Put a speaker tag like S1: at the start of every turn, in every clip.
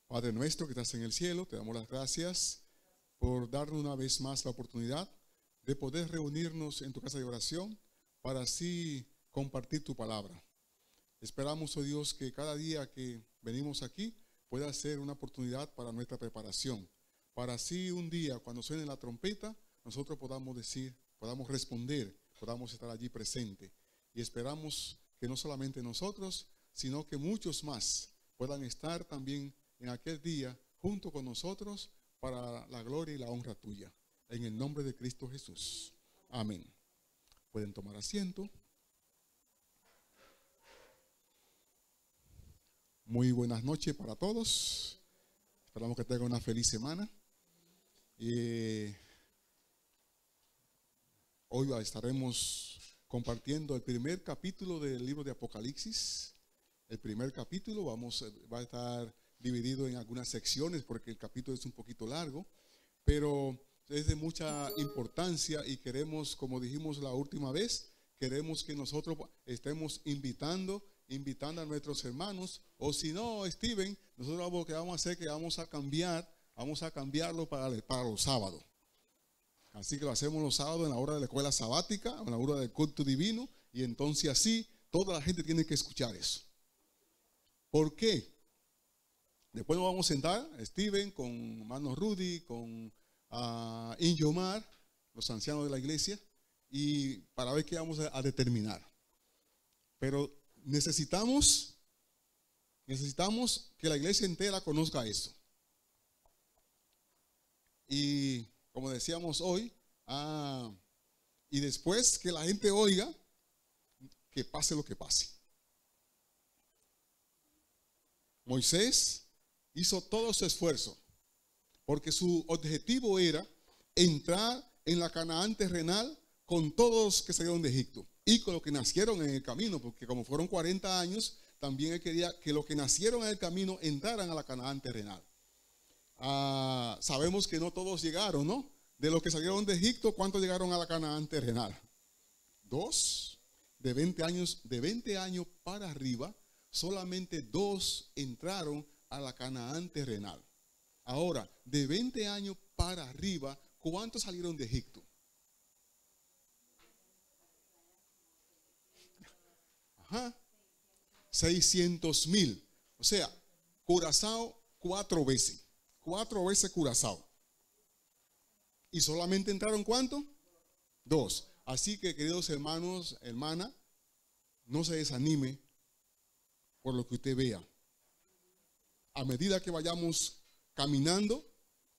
S1: Padre nuestro que estás en el cielo, te damos las gracias por darnos una vez más la oportunidad de poder reunirnos en tu casa de oración para así compartir tu palabra. Esperamos, oh Dios, que cada día que venimos aquí pueda ser una oportunidad para nuestra preparación, para así un día cuando suene la trompeta nosotros podamos decir, podamos responder, podamos estar allí presente. Y esperamos que no solamente nosotros, sino que muchos más puedan estar también en aquel día junto con nosotros para la gloria y la honra tuya. En el nombre de Cristo Jesús. Amén. Pueden tomar asiento. Muy buenas noches para todos. Esperamos que tengan una feliz semana. Hoy estaremos compartiendo el primer capítulo del libro de Apocalipsis. El primer capítulo va a estar dividido en algunas secciones porque el capítulo es un poquito largo, pero es de mucha importancia y queremos, como dijimos la última vez, queremos que nosotros estemos invitando a nuestros hermanos, o si no, Steven, nosotros lo que vamos a hacer es que vamos a cambiarlo para los sábados. Así que lo hacemos los sábados en la hora de la escuela sabática, en la hora del culto divino, y entonces así toda la gente tiene que escuchar eso. ¿Por qué? Después nos vamos a sentar, Steven, con hermano Rudy, con Injomar, los ancianos de la iglesia, y para ver qué vamos a determinar. Pero necesitamos que la iglesia entera conozca eso. Y como decíamos hoy, y después que la gente oiga, que pase lo que pase. Moisés hizo todo su esfuerzo, porque su objetivo era entrar en la Canaán terrenal con todos los que salieron de Egipto y con los que nacieron en el camino, porque como fueron 40 años, también él quería que los que nacieron en el camino entraran a la Canaán terrenal. Sabemos que no todos llegaron, ¿no? De los que salieron de Egipto, ¿cuántos llegaron a la Canaán terrenal? 2. De 20 años para arriba, solamente 2 entraron a la Canaán terrenal. Ahora, de 20 años para arriba, ¿cuántos salieron de Egipto? Ajá. 600,000. O sea, Curazao 4 veces. 4 veces Curazao. ¿Y solamente entraron cuánto? 2. Así que, queridos hermanos, hermana, no se desanime por lo que usted vea. A medida que vayamos caminando,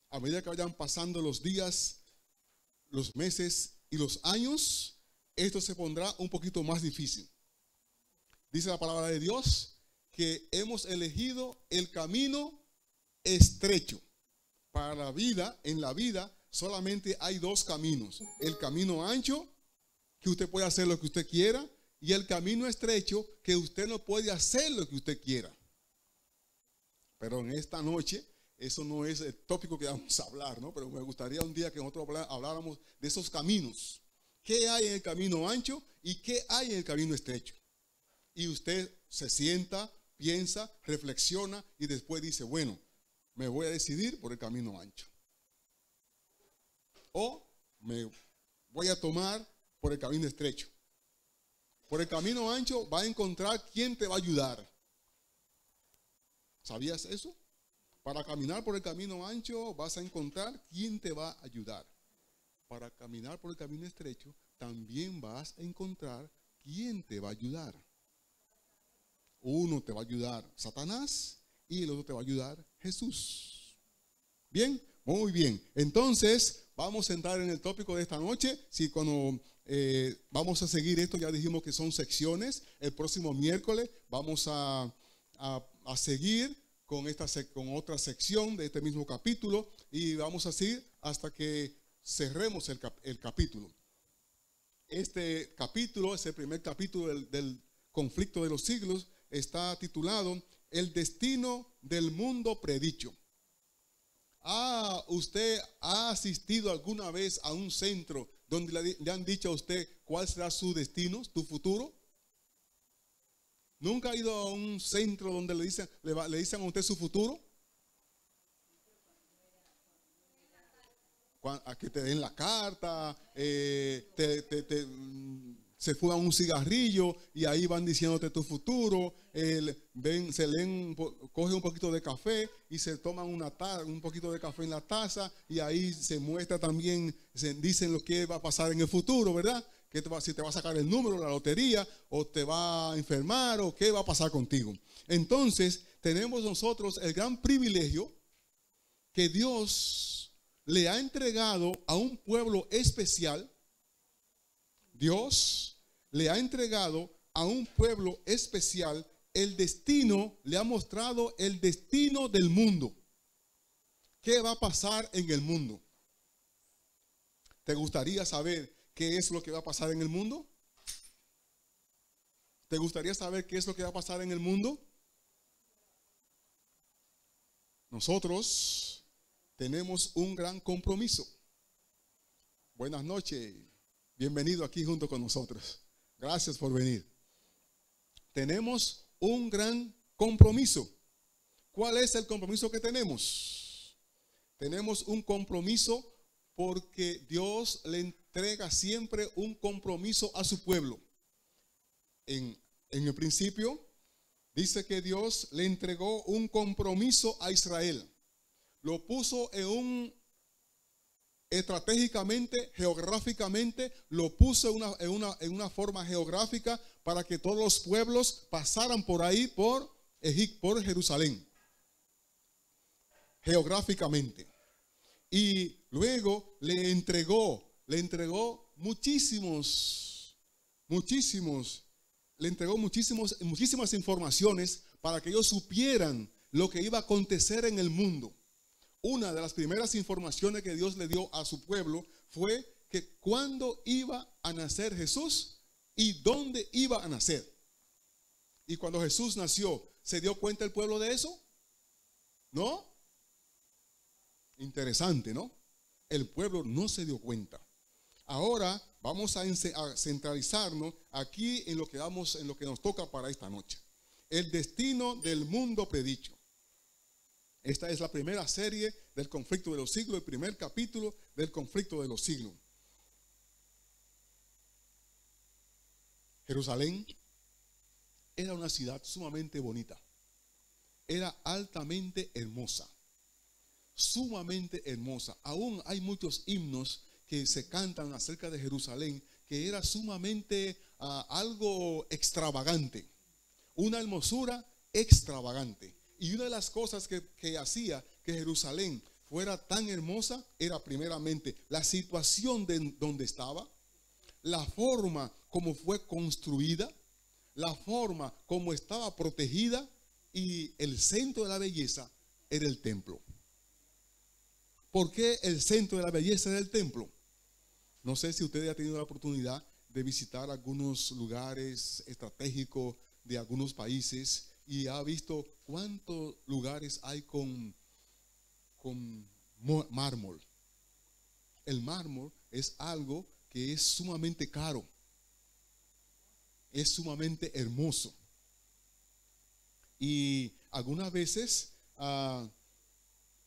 S1: a medida que vayan pasando los días, los meses y los años, esto se pondrá un poquito más difícil. Dice la palabra de Dios que hemos elegido el camino estrecho. Para la vida, en la vida, solamente hay 2 caminos. El camino ancho, que usted puede hacer lo que usted quiera, y el camino estrecho, que usted no puede hacer lo que usted quiera. Pero en esta noche, eso no es el tópico que vamos a hablar, ¿no? Pero me gustaría un día que nosotros habláramos de esos caminos. ¿Qué hay en el camino ancho y qué hay en el camino estrecho? Y usted se sienta, piensa, reflexiona y después dice, bueno, me voy a decidir por el camino ancho. O me voy a tomar por el camino estrecho. Por el camino ancho va a encontrar quién te va a ayudar. ¿Sabías eso? Para caminar por el camino ancho vas a encontrar quién te va a ayudar. Para caminar por el camino estrecho también vas a encontrar quién te va a ayudar. Uno te va a ayudar Satanás y el otro te va a ayudar Jesús. ¿Bien? Muy bien. Entonces vamos a entrar en el tópico de esta noche. Si cuando vamos a seguir esto, ya dijimos que son secciones. El próximo miércoles vamos a seguir con otra sección de este mismo capítulo y vamos a seguir hasta que cerremos el capítulo. Este capítulo es el primer capítulo del conflicto de los siglos. Está titulado El destino del mundo predicho. ¿Usted ha asistido alguna vez a un centro donde le han dicho a usted cuál será su destino, tu futuro? ¿Nunca ha ido a un centro donde le dicen a usted su futuro? a que te den la carta, se fuman un cigarrillo y ahí van diciéndote tu futuro, coge un poquito de café y se toman un poquito de café en la taza y ahí se muestra también, se dicen lo que va a pasar en el futuro, ¿verdad? Si te va a sacar el número, la lotería, o te va a enfermar, o qué va a pasar contigo. Entonces, tenemos nosotros el gran privilegio que Dios le ha entregado a un pueblo especial. Dios le ha entregado a un pueblo especial el destino, le ha mostrado el destino del mundo. ¿Qué va a pasar en el mundo? ¿Te gustaría saber qué es lo que va a pasar en el mundo? ¿Te gustaría saber qué es lo que va a pasar en el mundo? Nosotros tenemos un gran compromiso. Buenas noches, bienvenido aquí junto con nosotros. Gracias por venir. Tenemos un gran compromiso. ¿Cuál es el compromiso que tenemos? Tenemos un compromiso porque Dios le entrega siempre un compromiso a su pueblo. En el principio dice que Dios le entregó un compromiso a Israel. Lo puso estratégicamente, geográficamente, lo puso en una forma geográfica para que todos los pueblos pasaran por ahí, por Jerusalén, geográficamente. Y luego le entregó muchísimas informaciones para que ellos supieran lo que iba a acontecer en el mundo. Una de las primeras informaciones que Dios le dio a su pueblo fue que cuándo iba a nacer Jesús y dónde iba a nacer. Y cuando Jesús nació, ¿se dio cuenta el pueblo de eso? ¿No? Interesante, ¿no? El pueblo no se dio cuenta. Ahora vamos a centralizarnos aquí en lo que nos toca para esta noche. El destino del mundo predicho. Esta es la primera serie del conflicto de los siglos, el primer capítulo del conflicto de los siglos. Jerusalén era una ciudad sumamente bonita. Era altamente hermosa. Sumamente hermosa. Aún hay muchos himnos que se cantan acerca de Jerusalén, que era sumamente algo extravagante. Una hermosura extravagante. Y una de las cosas que hacía que Jerusalén fuera tan hermosa era primeramente la situación de donde estaba, la forma como fue construida, la forma como estaba protegida, y el centro de la belleza era el templo. ¿Por qué el centro de la belleza era el templo? No sé si usted ha tenido la oportunidad de visitar algunos lugares estratégicos de algunos países y ha visto cuántos lugares hay con mármol. El mármol es algo que es sumamente caro, es sumamente hermoso. Y algunas veces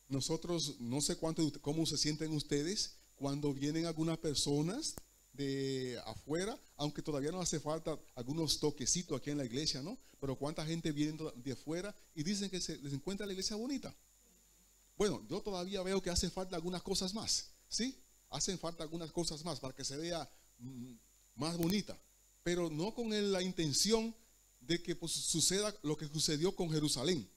S1: nosotros, no sé cómo se sienten ustedes cuando vienen algunas personas de afuera, aunque todavía nos hace falta algunos toquecitos aquí en la iglesia, ¿no? Pero cuánta gente viene de afuera y dicen que les encuentra la iglesia bonita. Bueno, yo todavía veo que hace falta algunas cosas más, ¿sí? Hacen falta algunas cosas más para que se vea más bonita, pero no con la intención de que pues, suceda lo que sucedió con Jerusalén.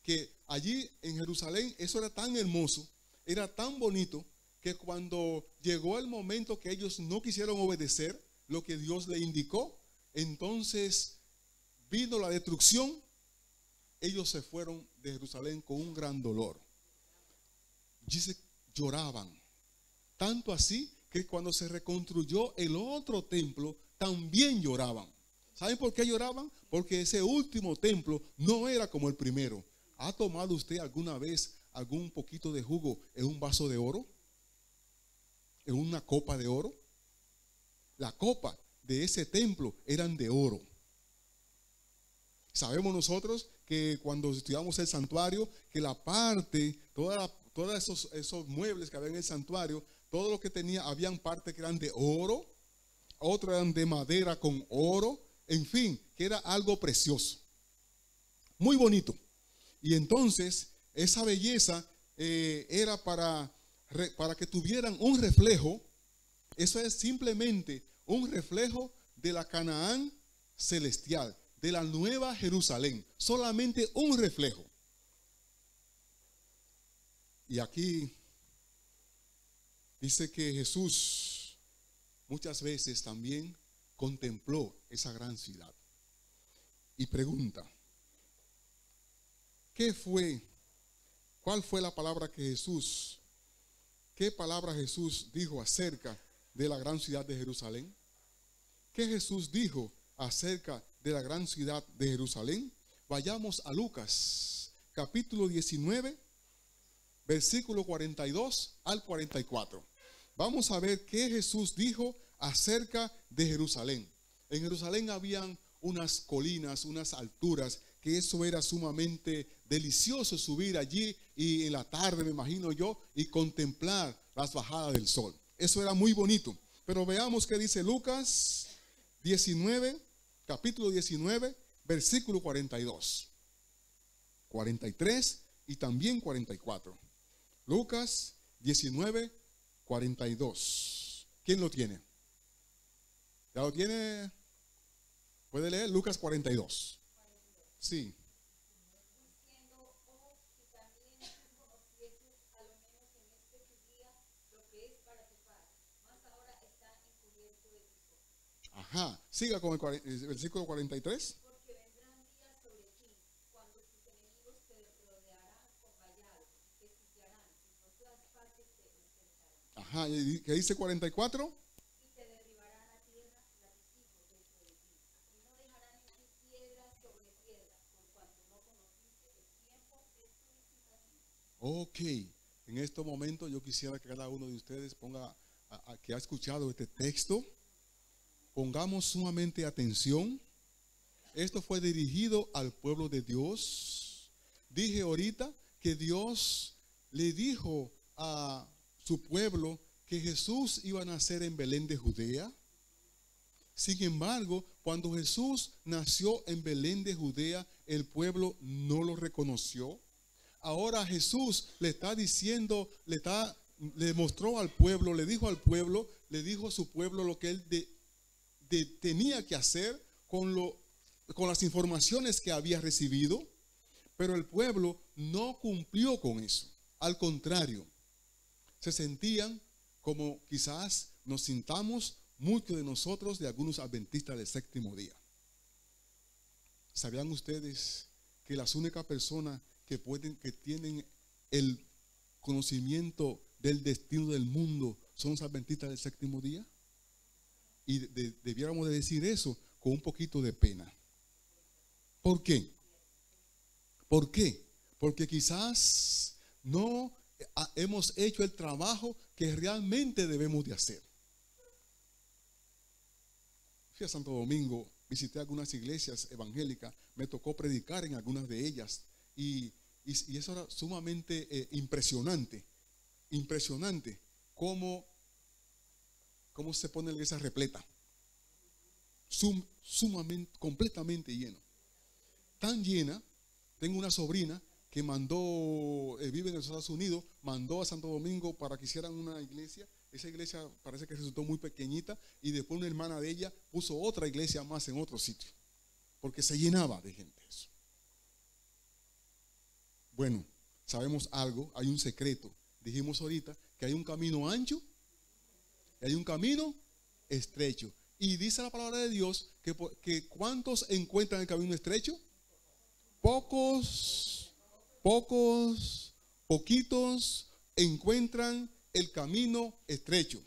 S1: Que allí en Jerusalén eso era tan hermoso, era tan bonito, que cuando llegó el momento que ellos no quisieron obedecer lo que Dios le indicó, entonces vino la destrucción. Ellos se fueron de Jerusalén con un gran dolor. Dice, lloraban. Tanto así que cuando se reconstruyó el otro templo, también lloraban. ¿Saben por qué lloraban? Porque ese último templo no era como el primero. ¿Ha tomado usted alguna vez algún poquito de jugo en un vaso de oro? ¿En una copa de oro? La copa de ese templo eran de oro. Sabemos nosotros que cuando estudiamos el santuario, que toda todos esos muebles que había en el santuario, todo lo que tenía, habían partes que eran de oro, otras eran de madera con oro, en fin, que era algo precioso, muy bonito. Y entonces esa belleza era para que tuvieran un reflejo. Eso es simplemente un reflejo de la Canaán celestial, de la nueva Jerusalén, solamente un reflejo. Y aquí dice que Jesús muchas veces también contempló esa gran ciudad y pregunta, ¿cuál fue la palabra que qué palabra Jesús dijo acerca de la gran ciudad de Jerusalén? ¿Qué Jesús dijo acerca de la gran ciudad de Jerusalén? Vayamos a Lucas, capítulo 19, versículo 42 al 44. Vamos a ver qué Jesús dijo acerca de Jerusalén. En Jerusalén habían unas colinas, unas alturas, que eso era sumamente delicioso subir allí y en la tarde, me imagino yo, y contemplar las bajadas del sol. Eso era muy bonito. Pero veamos qué dice Lucas 19, capítulo 19, versículo 42, 43 y también 44. Lucas 19, 42. ¿Quién lo tiene? ¿Ya lo tiene? ¿Puede leer? Lucas 42. Sí. Ajá, siga con el versículo 43.
S2: Porque vendrán días sobre ti, cuando tus enemigos te rodearán con vallados, te sitiarán y por todas partes te enfrentarán.
S1: Ajá, ¿qué dice 44?
S2: Y te derribarán a tierra a tus hijos dentro de ti, y no dejarán en ti piedra sobre piedra, por cuanto no conociste el tiempo de tu visitación.
S1: Ok, en este momento yo quisiera que cada uno de ustedes ponga, que ha escuchado este texto, pongamos sumamente atención. Esto fue dirigido al pueblo de Dios. Dije ahorita que Dios le dijo a su pueblo que Jesús iba a nacer en Belén de Judea. Sin embargo, cuando Jesús nació en Belén de Judea, el pueblo no lo reconoció. Ahora Jesús le está diciendo, le mostró al pueblo, le dijo al pueblo, le dijo a su pueblo lo que él tenía que hacer con las informaciones que había recibido, pero el pueblo no cumplió con eso. Al contrario, se sentían como quizás nos sintamos muchos de nosotros, de algunos adventistas del séptimo día. ¿Sabían ustedes que las únicas personas que tienen el conocimiento del destino del mundo son los adventistas del séptimo día? Y debiéramos de decir eso con un poquito de pena. ¿Por qué? ¿Por qué? Porque quizás no hemos hecho el trabajo que realmente debemos de hacer. Fui a Santo Domingo, visité algunas iglesias evangélicas, me tocó predicar en algunas de ellas y eso era sumamente impresionante. Impresionante cómo se pone la iglesia repleta, sumamente, completamente lleno, tan llena. Tengo una sobrina que vive en los Estados Unidos, mandó a Santo Domingo para que hicieran una iglesia. Esa iglesia parece que resultó muy pequeñita y después una hermana de ella puso otra iglesia más en otro sitio, porque se llenaba de gente eso. Bueno, sabemos algo, hay un secreto. Dijimos ahorita que hay un camino ancho y hay un camino estrecho. Y dice la palabra de Dios que ¿cuántos encuentran el camino estrecho? Poquitos encuentran el camino estrecho.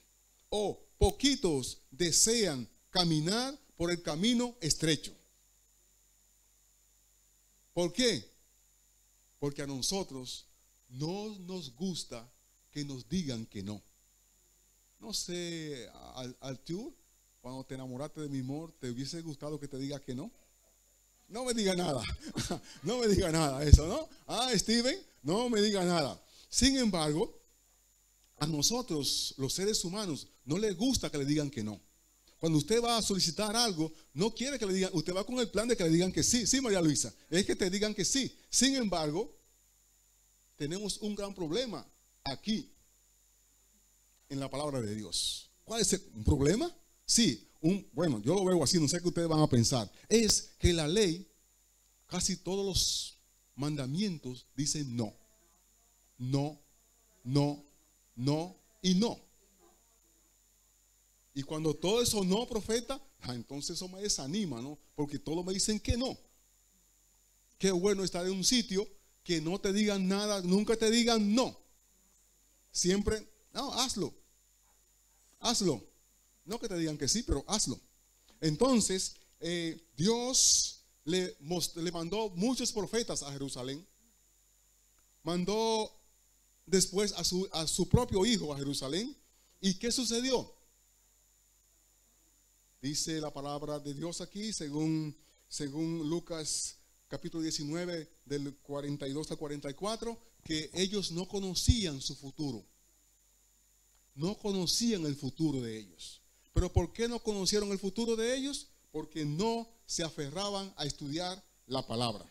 S1: O poquitos desean caminar por el camino estrecho. ¿Por qué? Porque a nosotros no nos gusta que nos digan que no. No sé, tú, cuando te enamoraste de mi amor, ¿te hubiese gustado que te diga que no? No me diga nada. No me diga nada eso, ¿no? Steven, no me diga nada. Sin embargo, a nosotros, los seres humanos, no les gusta que le digan que no. Cuando usted va a solicitar algo, no quiere que le digan, usted va con el plan de que le digan que sí. Sí, María Luisa, es que te digan que sí. Sin embargo, tenemos un gran problema aquí en la palabra de Dios. ¿Cuál es el problema? Sí, bueno, yo lo veo así, no sé qué ustedes van a pensar. Es que la ley, casi todos los mandamientos dicen no, no, no, no y no. Y cuando todo eso no, profeta, entonces eso me desanima, ¿no? Porque todos me dicen que no. Qué bueno estar en un sitio que no te digan nada, nunca te digan no. Siempre, no, hazlo. Hazlo. No que te digan que sí, pero hazlo. Entonces, Dios le mandó muchos profetas a Jerusalén. Mandó después a su propio hijo a Jerusalén. ¿Y qué sucedió? Dice la palabra de Dios aquí, según Lucas capítulo 19, del 42 al 44, que ellos no conocían su futuro. No conocían el futuro de ellos. ¿Pero por qué no conocieron el futuro de ellos? Porque no se aferraban a estudiar la palabra.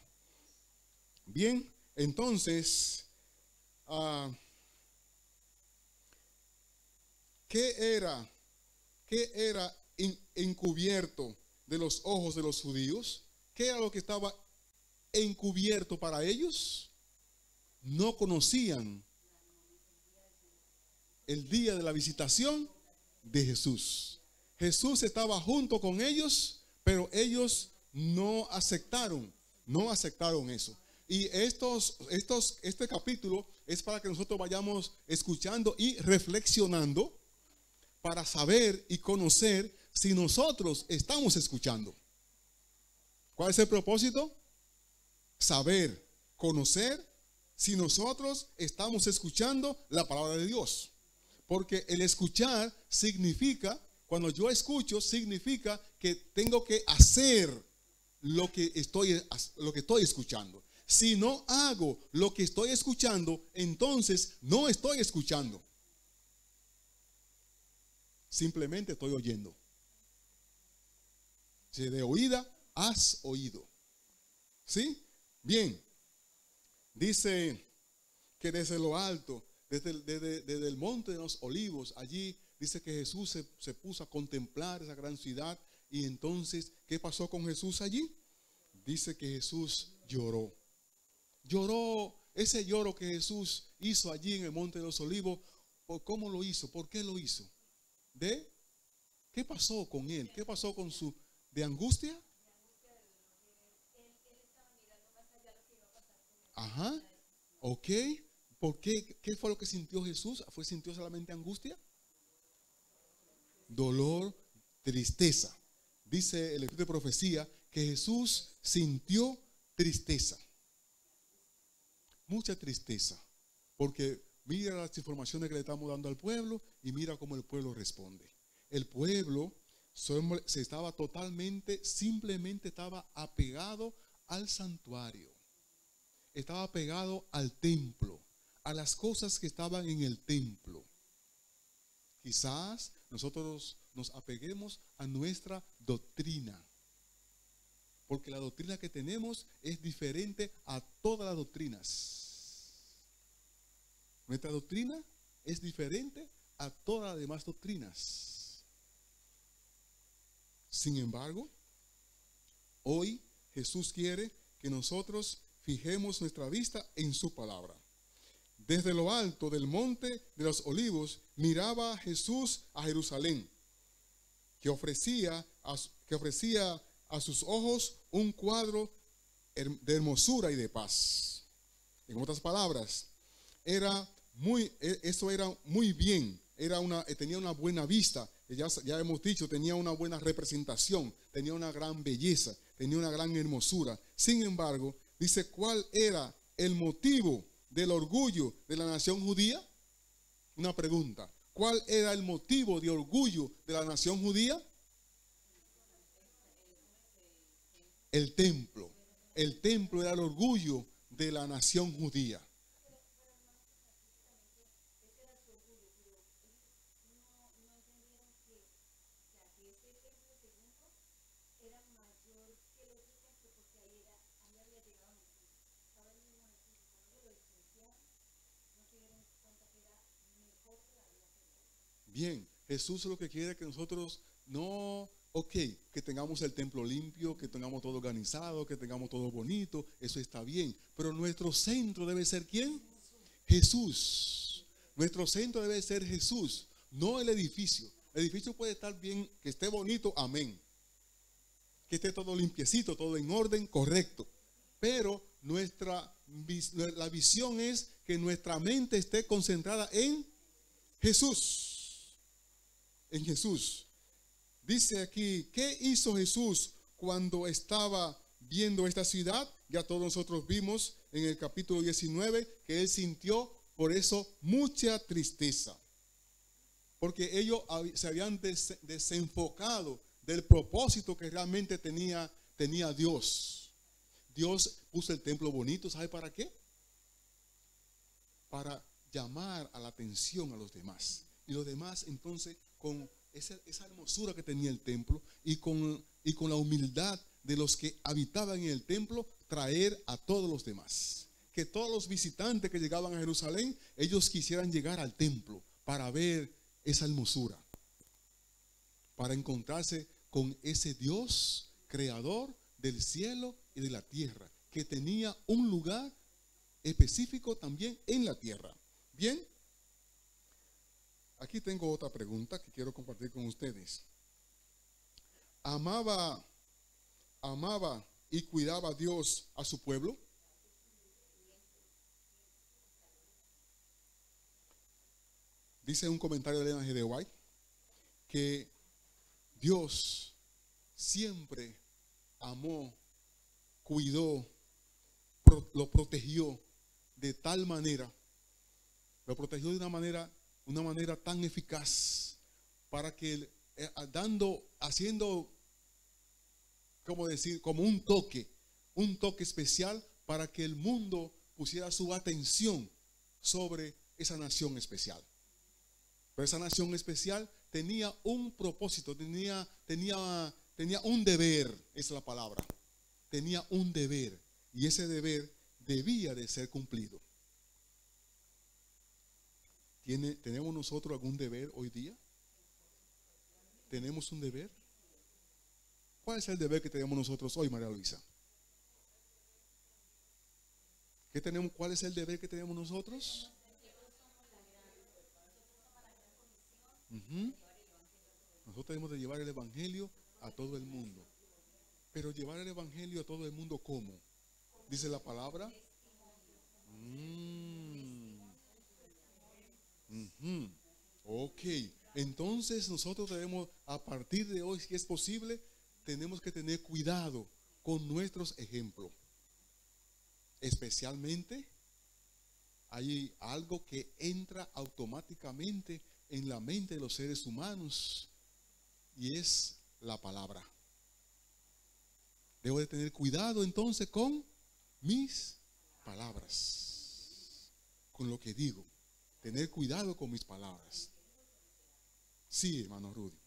S1: Bien, entonces, ¿qué era encubierto de los ojos de los judíos? ¿Qué era lo que estaba encubierto para ellos? No conocían el día de la visitación de Jesús. Jesús estaba junto con ellos, pero ellos no aceptaron eso. Y este capítulo es para que nosotros vayamos escuchando y reflexionando para saber y conocer si nosotros estamos escuchando. ¿Cuál es el propósito? Saber, conocer si nosotros estamos escuchando la palabra de Dios. Porque el escuchar significa, cuando yo escucho, significa que tengo que hacer lo que estoy escuchando. Si no hago lo que estoy escuchando, entonces no estoy escuchando. Simplemente estoy oyendo. Si de oída has oído. ¿Sí? Bien. Dice que desde lo alto, desde el monte de los olivos, allí dice que Jesús se puso a contemplar esa gran ciudad. Y entonces, ¿qué pasó con Jesús allí? Dice que Jesús lloró. Lloró, ese lloro que Jesús hizo allí en el monte de los olivos. ¿Cómo lo hizo? ¿Por qué lo hizo? ¿Qué pasó con él? ¿Qué pasó con su de angustia? Ajá. Ok. ¿Por qué? ¿Qué fue lo que sintió Jesús? ¿Sintió solamente angustia? Dolor, tristeza. Dice el espíritu de profecía que Jesús sintió tristeza. Mucha tristeza. Porque mira las informaciones que le estamos dando al pueblo y mira cómo el pueblo responde. El pueblo se estaba simplemente estaba apegado al santuario. Estaba apegado al templo, a las cosas que estaban en el templo. Quizás nosotros nos apeguemos a nuestra doctrina, porque la doctrina que tenemos es diferente a todas las doctrinas. Nuestra doctrina es diferente a todas las demás doctrinas. Sin embargo, hoy Jesús quiere que nosotros fijemos nuestra vista en su palabra. Desde lo alto del monte de los olivos miraba Jesús a Jerusalén, que ofrecía a sus ojos un cuadro de hermosura y de paz. En otras palabras, eso era muy bien, tenía una buena vista. Ya hemos dicho, tenía una buena representación, tenía una gran belleza, tenía una gran hermosura. Sin embargo, dice, ¿cuál era el motivo del orgullo de la nación judía? Una pregunta. ¿Cuál era el motivo de orgullo de la nación judía? El templo. El templo era el orgullo de la nación judía. Bien, Jesús lo que quiere es que nosotros no, ok, que tengamos el templo limpio, que tengamos todo organizado, que tengamos todo bonito, eso está bien. Pero nuestro centro debe ser ¿quién? Jesús. Nuestro centro debe ser Jesús, no el edificio. El edificio puede estar bien, que esté bonito, amén. Que esté todo limpiecito, todo en orden, correcto. Pero la visión es que nuestra mente esté concentrada en Jesús. En Jesús. Dice aquí, ¿qué hizo Jesús cuando estaba viendo esta ciudad? Ya todos nosotros vimos en el capítulo 19 que él sintió por eso mucha tristeza. Porque ellos se habían desenfocado del propósito que realmente tenía Dios. Dios puso el templo bonito, ¿sabe para qué? Para llamar a la atención a los demás. Y los demás entonces con esa hermosura que tenía el templo y con la humildad de los que habitaban en el templo, traer a todos los demás. Que todos los visitantes que llegaban a Jerusalén, ellos quisieran llegar al templo para ver esa hermosura, para encontrarse con ese Dios creador del cielo y de la tierra, que tenía un lugar específico también en la tierra. Bien, aquí tengo otra pregunta que quiero compartir con ustedes. ¿Amaba y cuidaba Dios a su pueblo? Dice un comentario de Ellen G. de White que Dios siempre amó, cuidó, lo protegió de tal manera, lo protegió de una manera tan eficaz para que haciendo, ¿cómo decir? Como un toque especial para que el mundo pusiera su atención sobre esa nación especial. Pero esa nación especial tenía un propósito, tenía un deber, esa es la palabra. Tenía un deber y ese deber debía de ser cumplido. ¿Tenemos nosotros algún deber hoy día? ¿Tenemos un deber? ¿Cuál es el deber que tenemos nosotros hoy, María Luisa? ¿Cuál es el deber que tenemos nosotros? Nosotros tenemos de llevar el evangelio a todo el mundo. Pero llevar el evangelio a todo el mundo, ¿cómo? Dice la palabra. Ok, entonces nosotros debemos, a partir de hoy, si es posible, tenemos que tener cuidado con nuestros ejemplos. Especialmente, hay algo que entra automáticamente en la mente de los seres humanos y es la palabra. Debo de tener cuidado entonces con mis palabras, con lo que digo. Tener cuidado con mis palabras. Sí, hermano Rudy.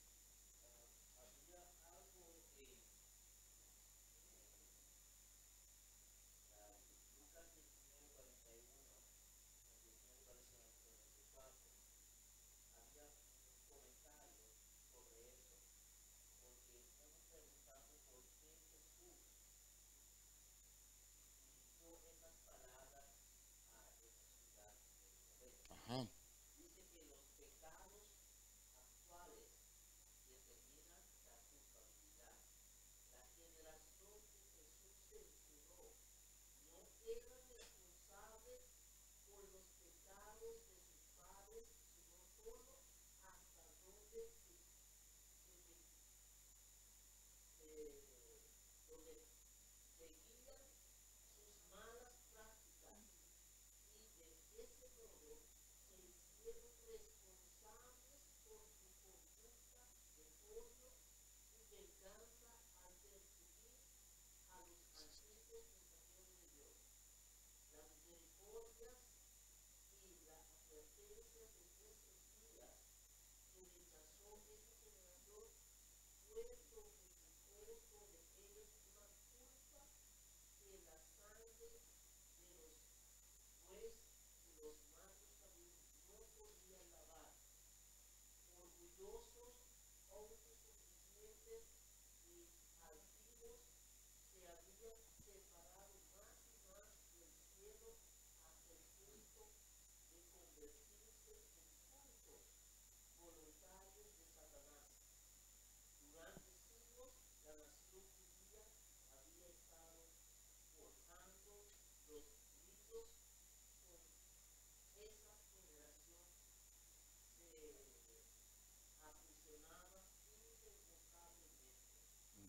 S1: Ajá.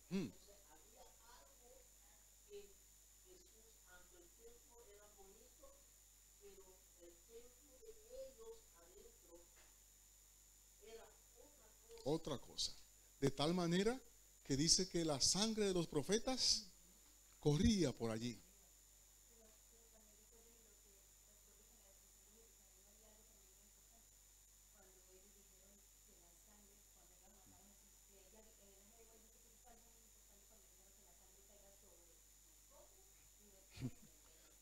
S1: Mm. Otra cosa. De tal manera que dice que la sangre de los profetas corría por allí.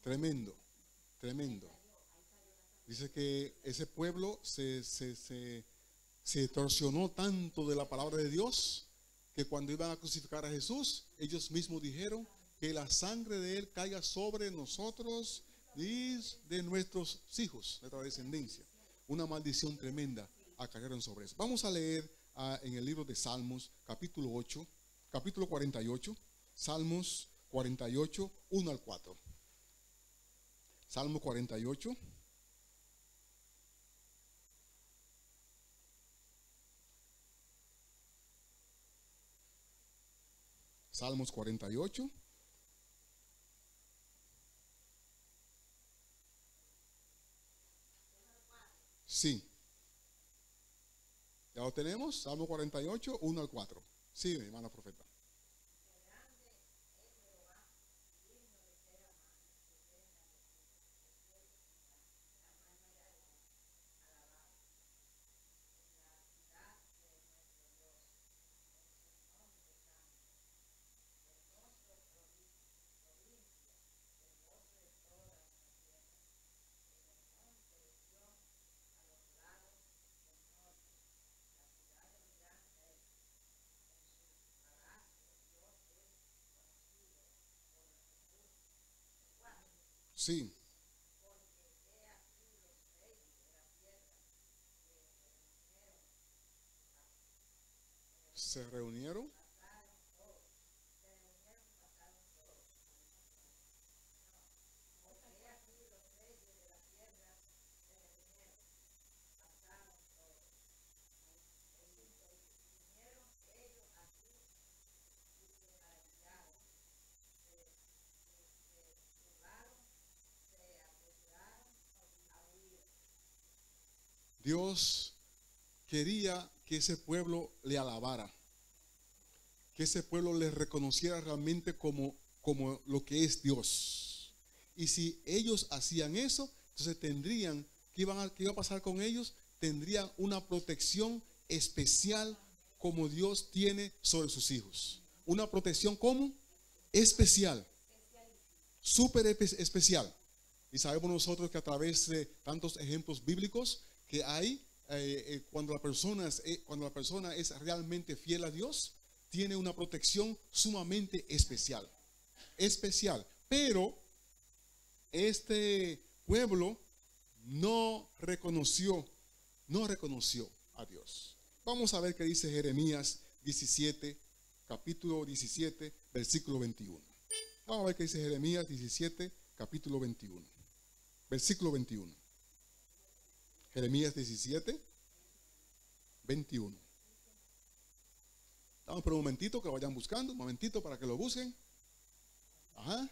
S1: Tremendo, tremendo. Dice que ese pueblo se torsionó tanto de la palabra de Dios que cuando iban a crucificar a Jesús, ellos mismos dijeron que la sangre de él caiga sobre nosotros y de nuestros hijos, nuestra descendencia. Una maldición tremenda cayeron sobre eso. Vamos a leer en el libro de Salmos, capítulo 8, capítulo 48, Salmos 48, 1 al 4. Salmo 48. Salmos 48. Sí. ¿Ya lo tenemos? Salmo 48, 1 al 4. Sí, mi hermana profeta. Sí. Se reunieron. Dios quería que ese pueblo le alabara, que ese pueblo le reconociera realmente como lo que es Dios. Y si ellos hacían eso, entonces tendrían, ¿qué iba a pasar con ellos? Tendrían una protección especial como Dios tiene sobre sus hijos. Una protección como especial, súper especial. Y sabemos nosotros que a través de tantos ejemplos bíblicos que hay, cuando la persona es realmente fiel a Dios, tiene una protección sumamente especial. Especial. Pero este pueblo no reconoció a Dios. Vamos a ver qué dice Jeremías 17, capítulo 17, versículo 21. Vamos a ver qué dice Jeremías 17, capítulo 21. Versículo 21. Jeremías 17, 21. Vamos por un momentito que lo vayan buscando, un momentito para que lo busquen. Ajá.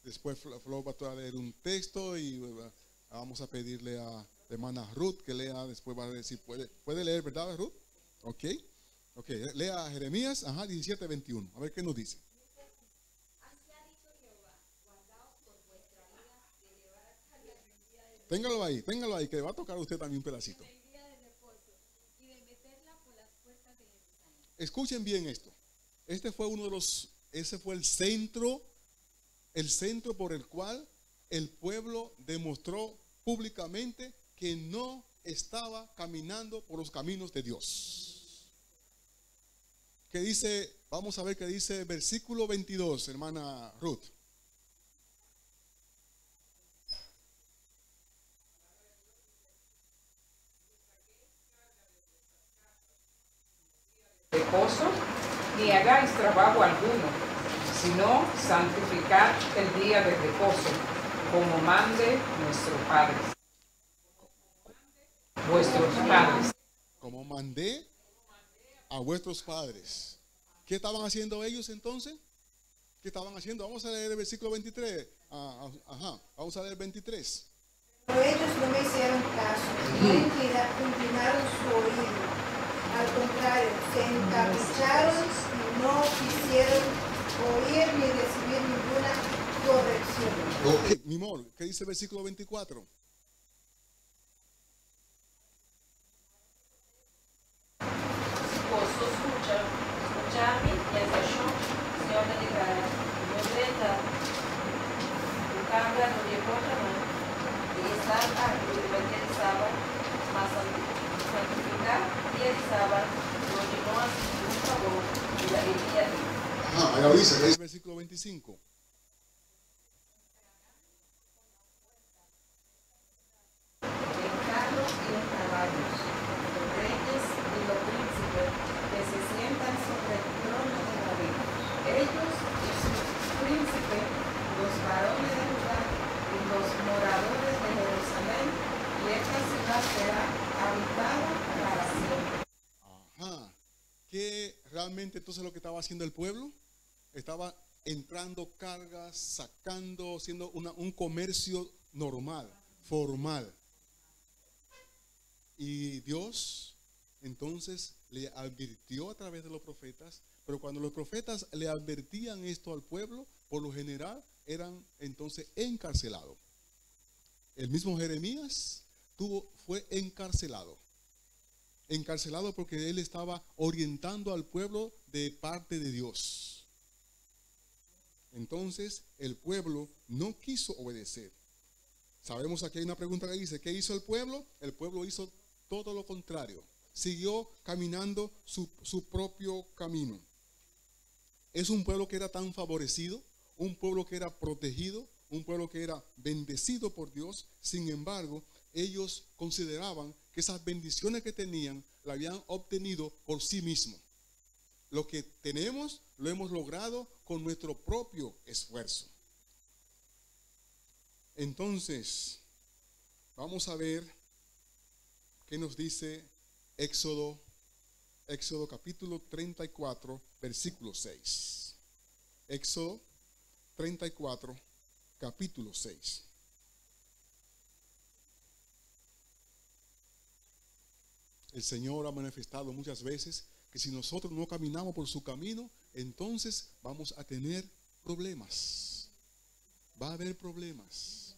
S1: Después Flo va a leer un texto y vamos a pedirle a la hermana Ruth que lea. Después va a decir, puede leer, ¿verdad, Ruth? Ok, lea Jeremías 17, 21. A ver qué nos dice. Téngalo ahí, que le va a tocar a usted también un pedacito. Escuchen bien esto. Ese fue el centro por el cual el pueblo demostró públicamente que no estaba caminando por los caminos de Dios. ¿Qué dice? Vamos a ver qué dice el versículo 22, hermana Ruth.
S3: Reposo, ni hagáis trabajo alguno, sino santificad el día de reposo, como mande nuestro Padre, vuestros padres.
S1: Como mandé a vuestros padres. ¿Qué estaban haciendo ellos entonces? ¿Qué estaban haciendo? Vamos a leer el versículo 23. Vamos a leer el 23.
S2: Pero ellos no me hicieron caso, no inclinaron su oído. Al contrario, se encapricharon y no quisieron oír ni recibir ninguna corrección.
S1: Mi amor, ¿qué dice el versículo 24?
S4: Escuchame e abaixou, Senhor da Ligada, Violeta, o cabra no dia contra e estava a evangelizava, mas santificar e estava, onde nós, por favor, e a Bíblia.
S1: Ahí lo dice, ¿qué dice el versículo 25?
S4: En carros y en caballos, los reyes y los príncipes que se sientan sobre el trono de David. Ellos y sus príncipes, los varones de Judá y los moradores de Jerusalén, y esta ciudad será habitada para siempre.
S1: Ajá. ¿Qué realmente entonces lo que estaba haciendo el pueblo? Estaba entrando cargas, sacando, haciendo un comercio normal, formal. Y Dios entonces le advirtió a través de los profetas, pero cuando los profetas le advertían esto al pueblo, por lo general eran entonces encarcelados. El mismo Jeremías fue encarcelado. Encarcelado porque él estaba orientando al pueblo de parte de Dios. Entonces el pueblo no quiso obedecer. Sabemos aquí hay una pregunta que dice, ¿qué hizo el pueblo? El pueblo hizo todo lo contrario. Siguió caminando su propio camino. Es un pueblo que era tan favorecido, un pueblo que era protegido, un pueblo que era bendecido por Dios. Sin embargo, ellos consideraban que esas bendiciones que tenían la habían obtenido por sí mismos. Lo que tenemos lo hemos logrado con nuestro propio esfuerzo. Entonces, vamos a ver qué nos dice Éxodo capítulo 34, versículo 6. Éxodo 34, capítulo 6. El Señor ha manifestado muchas veces que si nosotros no caminamos por su camino, entonces vamos a tener problemas. Va a haber problemas.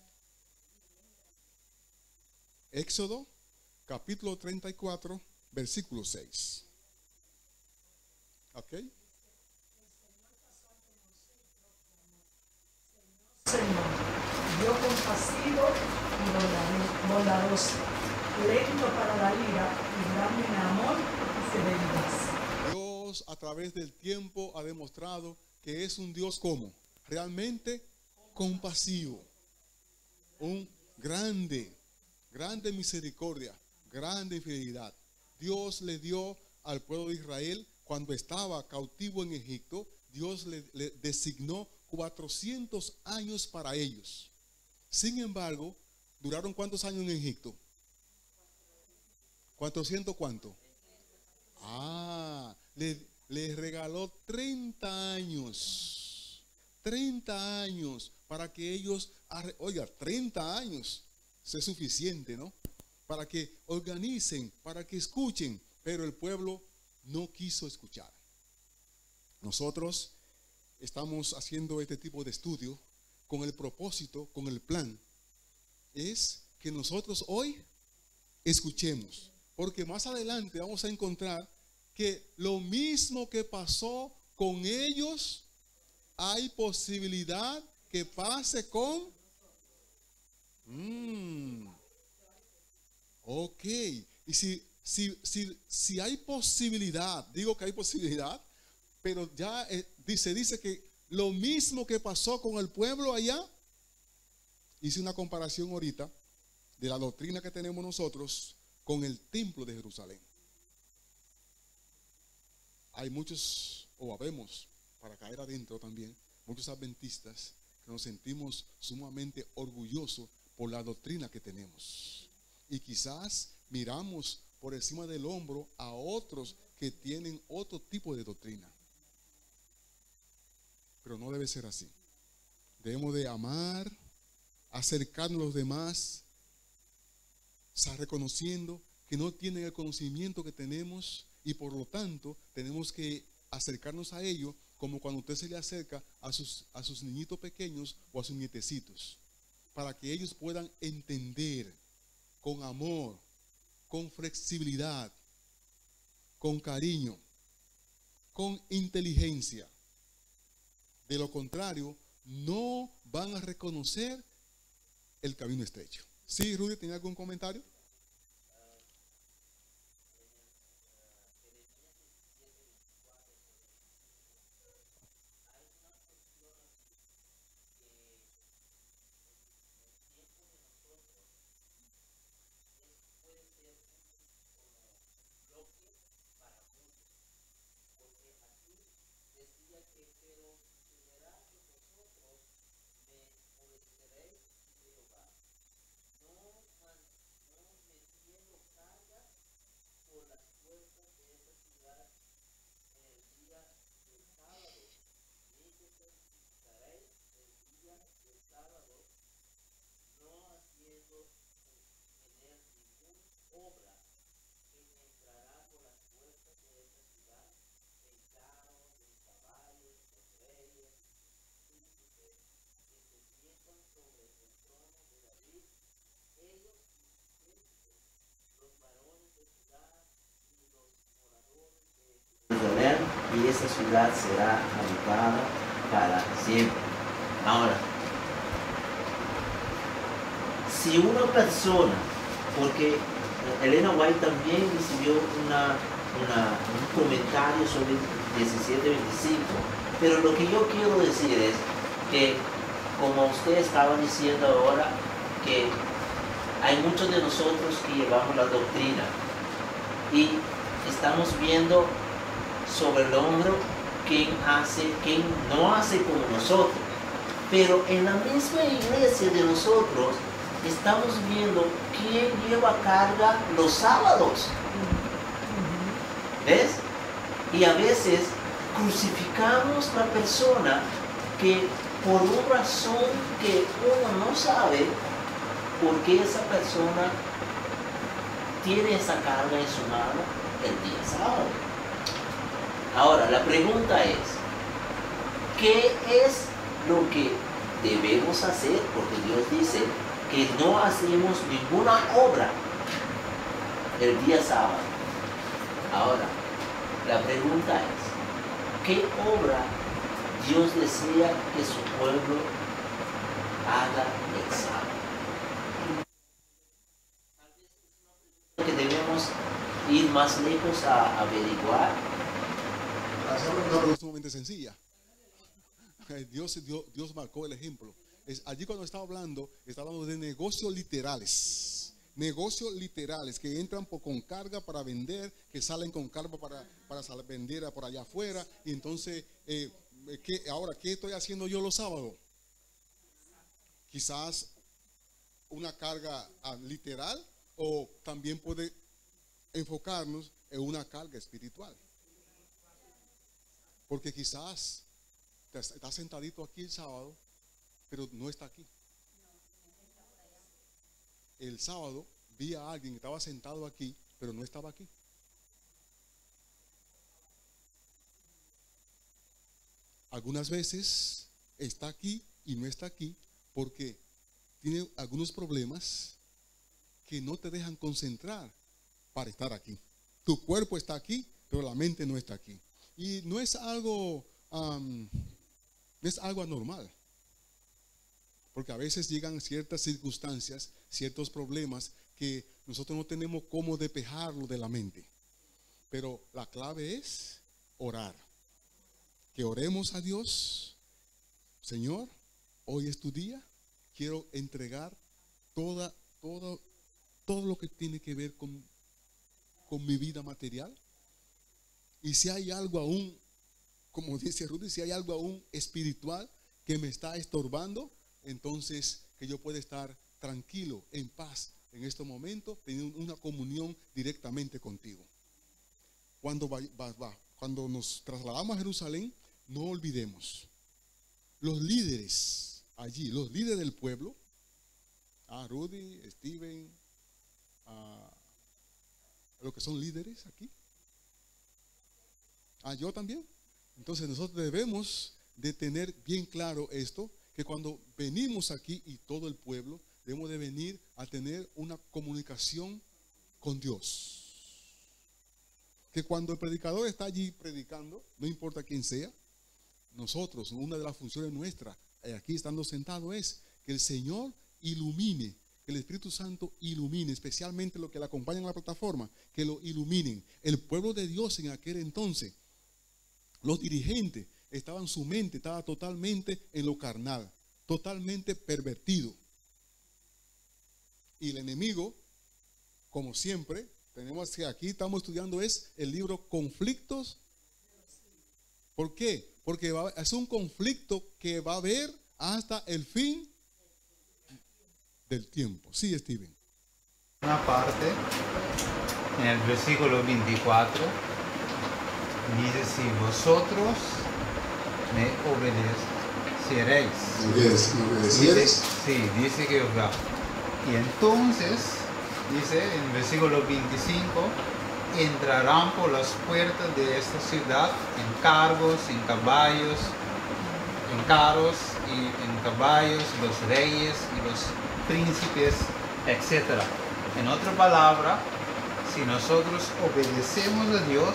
S1: Éxodo, capítulo 34, versículo 6. ¿Ok?
S5: Señor, yo compasivo y bondadoso, lento para la ira y grande en amor y fidelidad.
S1: Dios a través del tiempo ha demostrado que es un Dios como realmente compasivo, un grande misericordia, grande fidelidad. Dios le dio al pueblo de Israel cuando estaba cautivo en Egipto, Dios le designó 400 años para ellos. Sin embargo, ¿duraron cuántos años en Egipto? ¿400 cuánto? Le regaló 30 años. 30 años para que ellos, oiga, 30 años es suficiente, ¿no? Para que organicen, para que escuchen, pero el pueblo no quiso escuchar. Nosotros estamos haciendo este tipo de estudio con el propósito, con el plan, es que nosotros hoy escuchemos, porque más adelante vamos a encontrar que lo mismo que pasó con ellos, hay posibilidad que pase con Ok. Y si hay posibilidad, digo que hay posibilidad, pero ya dice que lo mismo que pasó con el pueblo allá, hice una comparación ahorita de la doctrina que tenemos nosotros con el templo de Jerusalén. Hay muchos, o habemos, para caer adentro también, muchos adventistas que nos sentimos sumamente orgullosos por la doctrina que tenemos. Y quizás miramos por encima del hombro a otros que tienen otro tipo de doctrina. Pero no debe ser así. Debemos de amar, acercarnos a los demás, reconociendo que no tienen el conocimiento que tenemos y por lo tanto tenemos que acercarnos a ellos como cuando usted se le acerca a sus niñitos pequeños o a sus nietecitos, para que ellos puedan entender con amor, con flexibilidad, con cariño, con inteligencia. De lo contrario, no van a reconocer el camino estrecho. ¿Sí, Rudy, tiene algún comentario?
S6: Y esa ciudad será habitada para siempre. Ahora, si una persona, porque Elena White también recibió un comentario sobre 17:25, pero lo que yo quiero decir es que, como usted estaba diciendo ahora, que hay muchos de nosotros que llevamos la doctrina y estamos viendo sobre el hombro quién no hace como nosotros, pero en la misma iglesia de nosotros estamos viendo quién lleva carga los sábados. ¿Ves? Y a veces crucificamos a la persona que por una razón que uno no sabe por qué esa persona tiene esa carga en su mano el día sábado. Ahora, la pregunta es, ¿qué es lo que debemos hacer? Porque Dios dice que no hacemos ninguna obra el día sábado. Ahora, la pregunta es, ¿qué obra Dios desea que su pueblo haga el sábado? Tal vez es una pregunta que debemos ir más lejos a averiguar.
S1: Una pregunta sumamente sencilla. Dios marcó el ejemplo. Allí cuando estaba hablando de negocios literales. Negocios literales que entran con carga para vender, que salen con carga para vender por allá afuera. Y entonces, ¿qué estoy haciendo yo los sábados? Quizás una carga literal, o también puede enfocarnos en una carga espiritual. Porque quizás está sentadito aquí el sábado, pero no está aquí. El sábado vi a alguien que estaba sentado aquí, pero no estaba aquí. Algunas veces está aquí y no está aquí porque tiene algunos problemas que no te dejan concentrar para estar aquí. Tu cuerpo está aquí, pero la mente no está aquí. Y no es algo anormal. Porque a veces llegan ciertas circunstancias, ciertos problemas que nosotros no tenemos cómo despejarlo de la mente. Pero la clave es orar. Que oremos a Dios. Señor, hoy es tu día. Quiero entregar todo lo que tiene que ver con mi vida material. Y si hay algo aún, como dice Rudy, si hay algo aún espiritual que me está estorbando, entonces que yo pueda estar tranquilo, en paz, en este momento, teniendo una comunión directamente contigo. Cuando nos trasladamos a Jerusalén, no olvidemos, los líderes allí, los líderes del pueblo, Rudy, Steven, los que son líderes aquí, yo también. Entonces nosotros debemos de tener bien claro esto, que cuando venimos aquí y todo el pueblo, debemos de venir a tener una comunicación con Dios. Que cuando el predicador está allí predicando, no importa quién sea, nosotros, una de las funciones nuestras, aquí estando sentado, es que el Señor ilumine, que el Espíritu Santo ilumine, especialmente los que le acompañan a la plataforma, que lo iluminen. El pueblo de Dios en aquel entonces, los dirigentes, su mente estaba totalmente en lo carnal, totalmente pervertido. Y el enemigo, como siempre, tenemos que aquí estamos estudiando es el libro Conflictos. ¿Por qué? Porque es un conflicto que va a haber hasta el fin del tiempo. Sí, Steven.
S7: Una parte en el versículo 24 dice: si vosotros me obedeceréis. Dice Jehová. Y entonces dice en el versículo 25: entrarán por las puertas de esta ciudad en carros, en caballos, en carros y en caballos, los reyes y los príncipes, etc. En otra palabra, si nosotros obedecemos a Dios,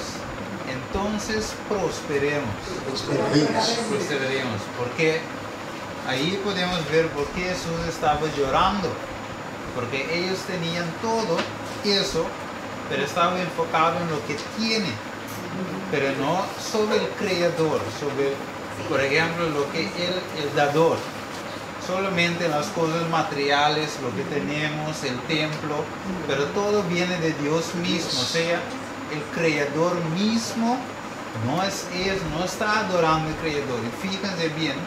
S7: entonces prosperaremos. Porque ahí podemos ver por qué Jesús estaba llorando. Porque ellos tenían todo eso, pero estaba enfocado en lo que tiene, pero no sobre el creador, sobre, por ejemplo, lo que el dador. Solamente las cosas materiales, lo que tenemos, el templo, pero todo viene de Dios mismo. O sea, el creador mismo no está adorando al creador. Y fíjense bien,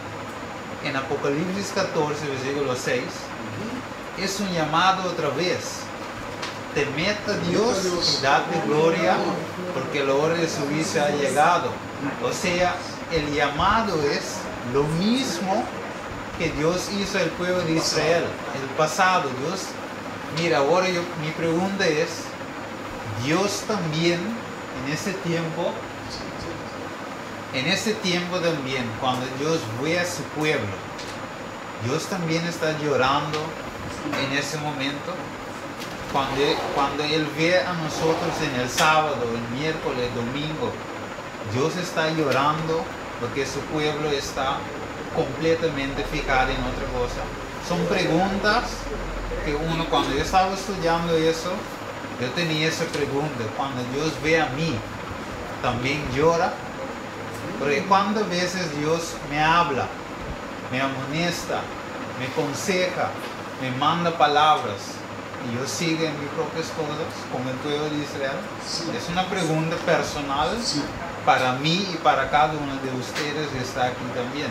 S7: en Apocalipsis 14, versículo 6, es un llamado otra vez. Temed a Dios y dadle gloria, porque la hora de su juicio ha llegado. O sea, el llamado es lo mismo que Dios hizo al pueblo de Israel, el pasado. Dios, mira, ahora mi pregunta es, Dios también en ese tiempo también, cuando Dios ve a su pueblo, Dios también está llorando en ese momento. Cuando Él ve a nosotros en el sábado, el miércoles, el domingo, Dios está llorando porque su pueblo está completamente fijado en otra cosa. Son preguntas que cuando yo estaba estudiando eso, yo tenía esa pregunta: cuando Dios ve a mí, ¿también llora? Porque cuántas veces Dios me habla, me amonesta, me aconseja, me manda palabras, y yo sigo en mis propias cosas, como el pueblo de Israel. Sí. Es una pregunta personal, sí, para mí y para cada uno de ustedes que está aquí también.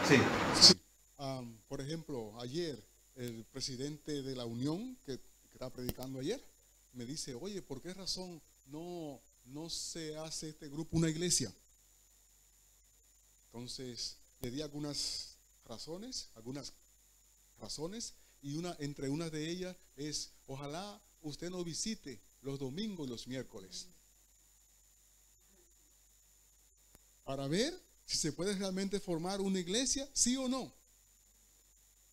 S7: Sí.
S1: Sí. Por ejemplo, ayer el presidente de la Unión, que estaba predicando ayer, me dice: oye, ¿por qué razón no se hace este grupo una iglesia? Entonces le di algunas razones, y entre unas de ellas es: ojalá usted nos visite los domingos y los miércoles, para ver si se puede realmente formar una iglesia, sí o no.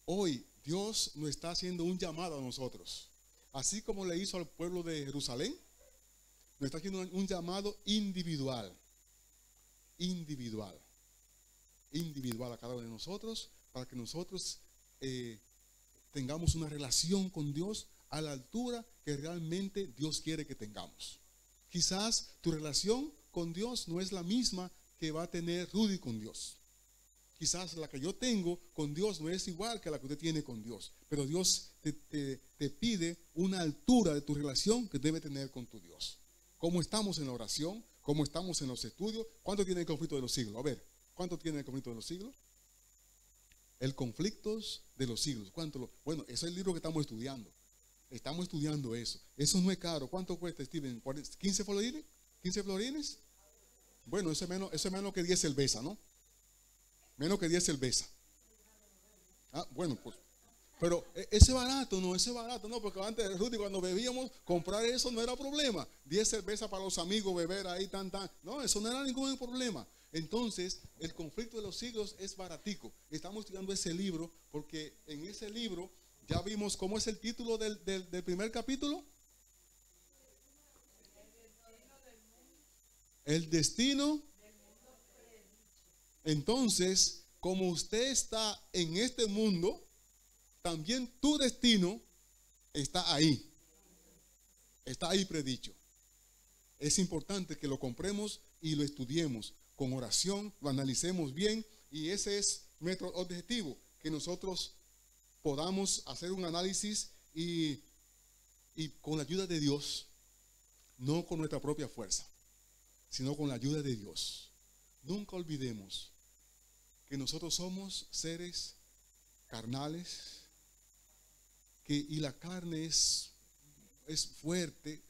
S1: Hoy Dios nos está haciendo un llamado a nosotros, así como le hizo al pueblo de Jerusalén. Nos está haciendo un llamado individual a cada uno de nosotros, para que nosotros tengamos una relación con Dios a la altura que realmente Dios quiere que tengamos. Quizás tu relación con Dios no es la misma que va a tener Rudy con Dios. Quizás la que yo tengo con Dios no es igual que la que usted tiene con Dios. Pero Dios te pide una altura de tu relación que debe tener con tu Dios. ¿Cómo estamos en la oración? ¿Cómo estamos en los estudios? ¿Cuánto tiene el conflicto de los siglos? A ver, ¿cuánto tiene el conflicto de los siglos? El conflicto de los siglos. Bueno, ese es el libro que estamos estudiando. Estamos estudiando eso. Eso no es caro. ¿Cuánto cuesta, Steven? ¿15 florines? ¿15 florines? Bueno, eso es menos que 10 cervezas, ¿no? Menos que 10 cervezas. Ah, bueno, pues. Pero ese barato, no, porque antes, Rudy, cuando bebíamos, comprar eso no era problema. 10 cervezas para los amigos, beber ahí, No, eso no era ningún problema. Entonces, el conflicto de los siglos es baratico. Estamos estudiando ese libro porque en ese libro ya vimos cómo es el título del primer capítulo. El destino. Entonces, como usted está en este mundo, también tu destino está ahí. Está ahí predicho. Es importante que lo compremos y lo estudiemos con oración, lo analicemos bien, y ese es nuestro objetivo, que nosotros podamos hacer un análisis y con la ayuda de Dios, no con nuestra propia fuerza, sino con la ayuda de Dios. Nunca olvidemos que nosotros somos seres carnales, y la carne es fuerte,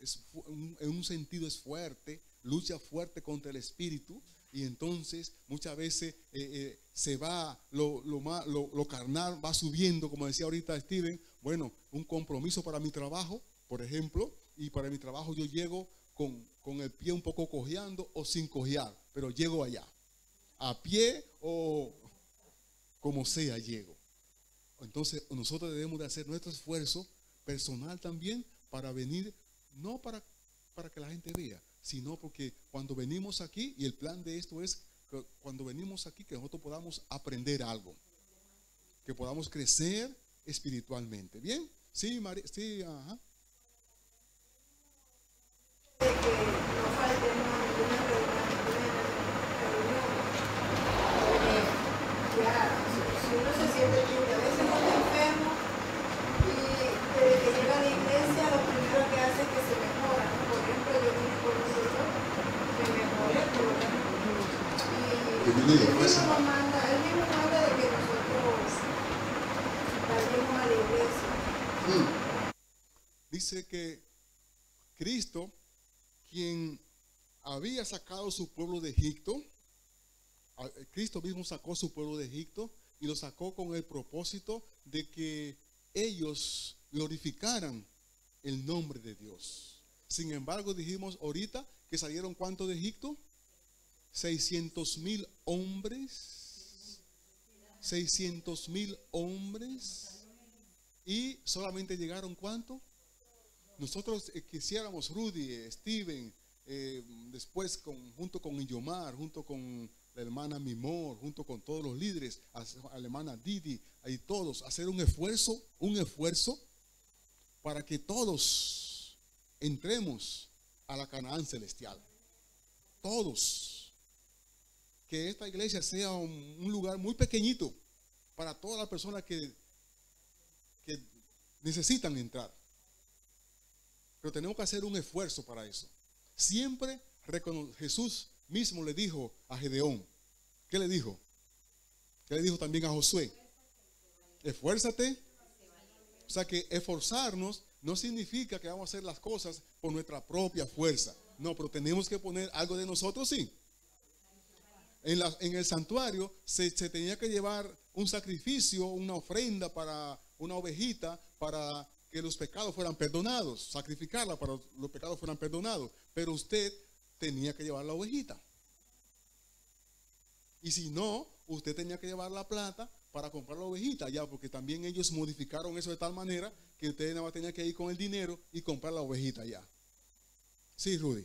S1: en un sentido es fuerte, lucha fuerte contra el espíritu, y entonces muchas veces se va, lo carnal va subiendo, como decía ahorita Steven. Bueno, un compromiso para mi trabajo, por ejemplo, y para mi trabajo yo llego con el pie un poco cojeando o sin cojear, pero llego allá, a pie o como sea llego. Entonces nosotros debemos de hacer nuestro esfuerzo personal también para venir, no para que la gente vea, sino porque cuando venimos aquí, y el plan de esto es que cuando venimos aquí, que nosotros podamos aprender algo, que podamos crecer espiritualmente. ¿Bien? Sí, María, sí, ajá.
S2: Que no falte ninguna reunión. Ya, si uno se siente triste, a veces uno está enfermo y desde que llega a la iglesia lo primero que hace es que se mejora, ¿no? Por ejemplo, yo vine con un doctor, me mejoré por lo menos. Y él mismo manda de que nosotros vayamos a la iglesia.
S1: Dice que Cristo, quien había sacado su pueblo de Egipto, Cristo mismo sacó su pueblo de Egipto y lo sacó con el propósito de que ellos glorificaran el nombre de Dios. Sin embargo, dijimos ahorita que salieron ¿cuántos de Egipto? 600,000 hombres. 600,000 hombres. Y solamente llegaron ¿cuánto? Nosotros quisiéramos, Rudy, Steven, después junto con Illomar, junto con la hermana Mimor, junto con todos los líderes, la hermana Didi, y todos, hacer un esfuerzo para que todos entremos a la Canaán celestial. Todos. Que esta iglesia sea un lugar muy pequeñito para todas las personas que necesitan entrar. Pero tenemos que hacer un esfuerzo para eso. Siempre Jesús mismo le dijo a Gedeón. ¿Qué le dijo? ¿Qué le dijo también a Josué? Esfuérzate. O sea que esforzarnos no significa que vamos a hacer las cosas por nuestra propia fuerza. No, pero tenemos que poner algo de nosotros, sí. En el santuario se tenía que llevar un sacrificio, una ofrenda para una ovejita, para que los pecados fueran perdonados, sacrificarla para que los pecados fueran perdonados. Pero usted tenía que llevar la ovejita. Y si no, usted tenía que llevar la plata para comprar la ovejita ya, porque también ellos modificaron eso de tal manera que usted nada más tenía que ir con el dinero y comprar la ovejita ya. Sí, Rudy.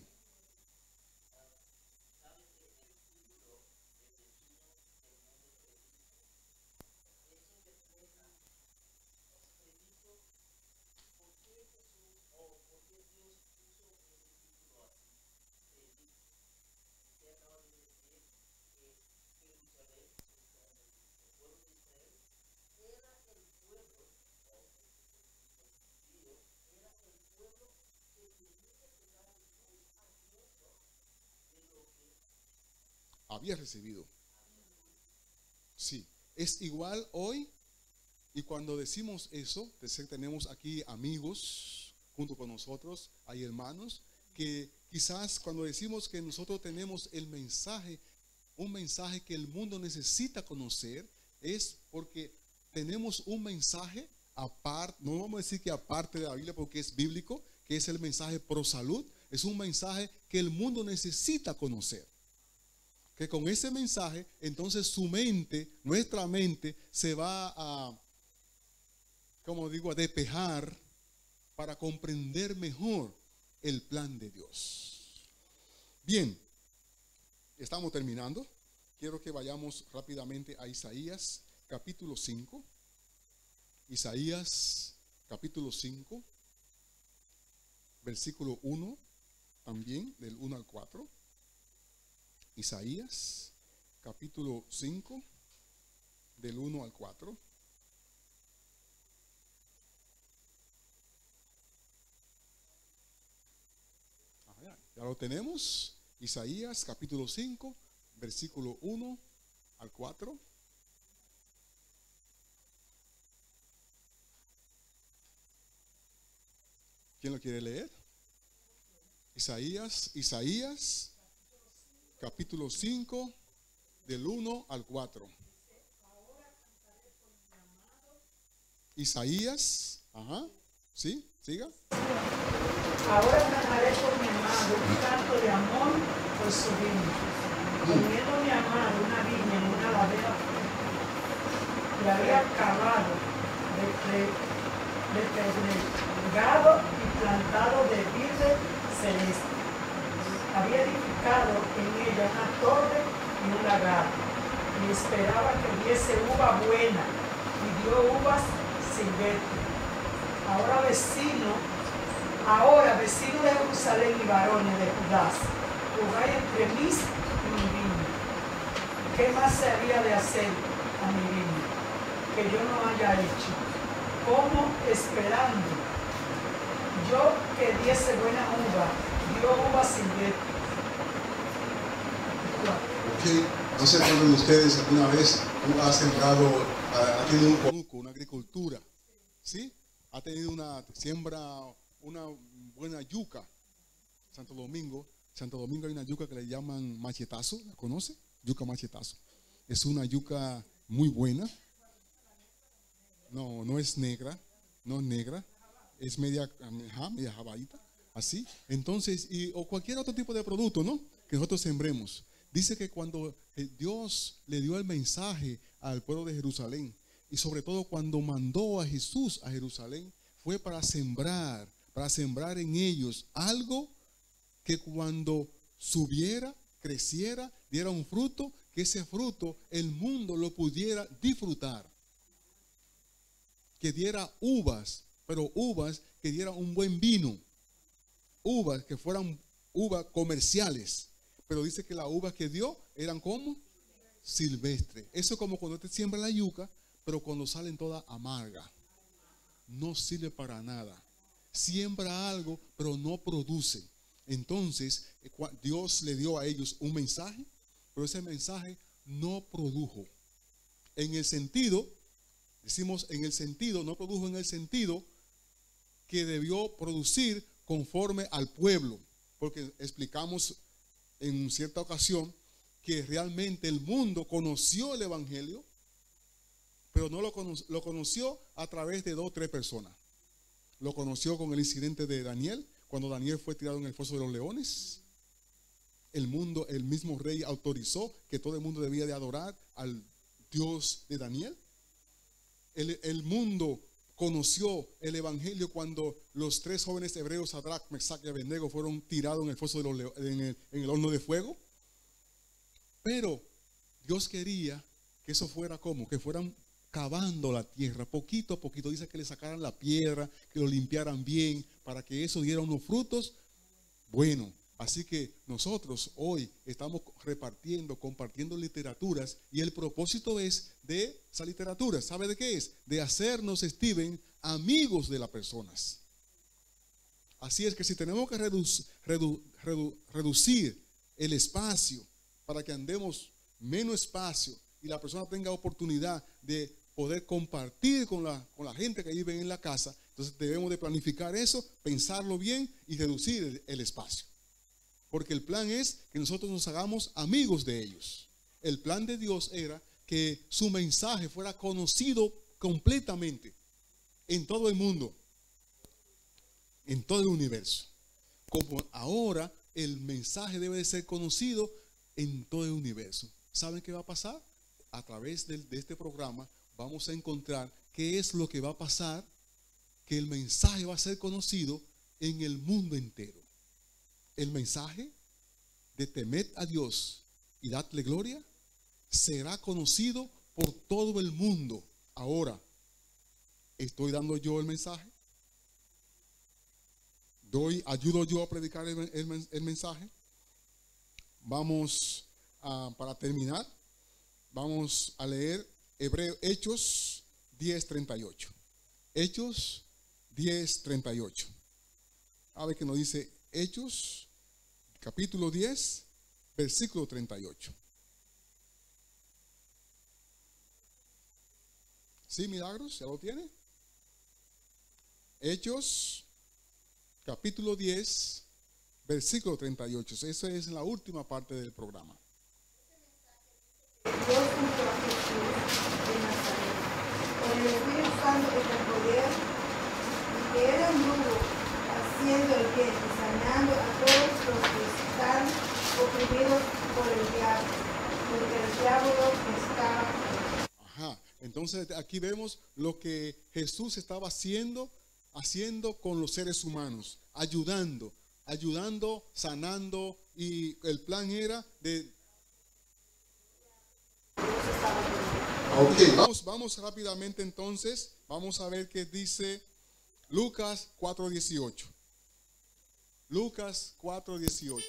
S1: Había recibido. Sí, es igual hoy. Y cuando decimos eso, tenemos aquí amigos junto con nosotros, hay hermanos, que quizás cuando decimos que nosotros tenemos el mensaje, un mensaje que el mundo necesita conocer, es porque tenemos un mensaje aparte, no vamos a decir que aparte de la Biblia porque es bíblico, que es el mensaje pro salud, es un mensaje que el mundo necesita conocer. Que con ese mensaje, entonces su mente, nuestra mente, se va a, como digo, a despejar para comprender mejor el plan de Dios. Bien, estamos terminando. Quiero que vayamos rápidamente a Isaías capítulo 5. Isaías capítulo 5, versículo 1, también del 1 al 4. Isaías capítulo 5, del 1 al 4. Ya lo tenemos. Isaías capítulo 5, versículo 1 al 4. ¿Quién lo quiere leer? Isaías capítulo 5, del 1 al 4. Isaías, ¿sí? ¿Siga?
S5: Ahora cantaré por mi amado un canto de amor por su viña. Poniendo mi amado una viña en una ladera, le había cavado, regado y plantado de verde celeste. Había edificado en ella una torre y un lagar, y esperaba que diese uva buena, y dio uvas silvestres. Ahora vecinos de Jerusalén y varones de Judá, jugáis entre mí y mi viña. ¿Qué más se había de hacer a mi viña que yo no haya hecho? ¿Cómo esperando yo que diese buena uva, dio uva silvestre?
S1: Ok, no sé cuántos de ustedes alguna vez ha sembrado, ha tenido un conuco, una agricultura, ¿sí? Ha tenido una siembra, una buena yuca. Santo Domingo hay una yuca que le llaman machetazo, ¿la conoce? Yuca machetazo. Es una yuca muy buena. No es negra, es media jabaita, así. Entonces, o cualquier otro tipo de producto, ¿no? Que nosotros sembremos. Dice que cuando Dios le dio el mensaje al pueblo de Jerusalén, y sobre todo cuando mandó a Jesús a Jerusalén, fue para sembrar en ellos algo que cuando subiera, creciera, diera un fruto, que ese fruto el mundo lo pudiera disfrutar. Que diera uvas, pero uvas que dieran un buen vino. Uvas que fueran uvas comerciales. Pero dice que las uvas que dio eran como silvestres. Eso es como cuando te siembra la yuca, pero cuando salen todas amargas. No sirve para nada. Siembra algo, pero no produce. Entonces, Dios le dio a ellos un mensaje, pero ese mensaje no produjo. En el sentido, no produjo en el sentido que debió producir conforme al pueblo. Porque explicamos en cierta ocasión que realmente el mundo conoció el evangelio, pero no lo conoció a través de 2 o 3 personas. Lo conoció con el incidente de Daniel, cuando Daniel fue tirado en el foso de los leones. El mismo rey autorizó que todo el mundo debía de adorar al Dios de Daniel. El mundo conoció el evangelio cuando los 3 jóvenes hebreos, Sadrach, Mesach y Abednego, fueron tirados en el foso de los leones, en el horno de fuego. Pero Dios quería que eso fuera como, que fueran cavando la tierra, poquito a poquito. Dice que le sacaran la piedra, que lo limpiaran bien, para que eso diera unos frutos buenos. Así que nosotros hoy estamos compartiendo literaturas, y el propósito es de esa literatura. ¿Sabe de qué es? De hacernos, Steven, amigos de las personas. Así es que si tenemos que reducir el espacio para que andemos menos espacio y la persona tenga oportunidad de poder compartir con la gente que vive en la casa. Entonces debemos de planificar eso, pensarlo bien y reducir el espacio. Porque el plan es que nosotros nos hagamos amigos de ellos. El plan de Dios era que su mensaje fuera conocido completamente en todo el mundo, en todo el universo. Como ahora el mensaje debe de ser conocido en todo el universo. ¿Saben qué va a pasar? A través de este programa vamos a encontrar qué es lo que va a pasar, que el mensaje va a ser conocido en el mundo entero. El mensaje de temed a Dios y dadle gloria será conocido por todo el mundo. Ahora, ¿estoy dando yo el mensaje? ¿Ayudo yo a predicar el mensaje? Vamos para terminar, vamos a leer Hechos 10:38. Hechos 10:38. A ver qué nos dice Hechos, capítulo 10, versículo 38. ¿Sí, Milagros? ¿Ya lo tiene? Hechos, capítulo 10, versículo 38. Esa es la última parte del programa.
S2: Dios junto a Jesús de Nazaret, con el Espíritu Santo y con poder, y que era un duro, haciendo el bien y sanando a todos los que están oprimidos por el diablo, porque el diablo está.
S1: Ajá. Entonces aquí vemos lo que Jesús estaba haciendo con los seres humanos, ayudando, sanando, y el plan era de... Okay. Vamos rápidamente entonces, vamos a ver qué dice Lucas 4:18. Lucas 4:18.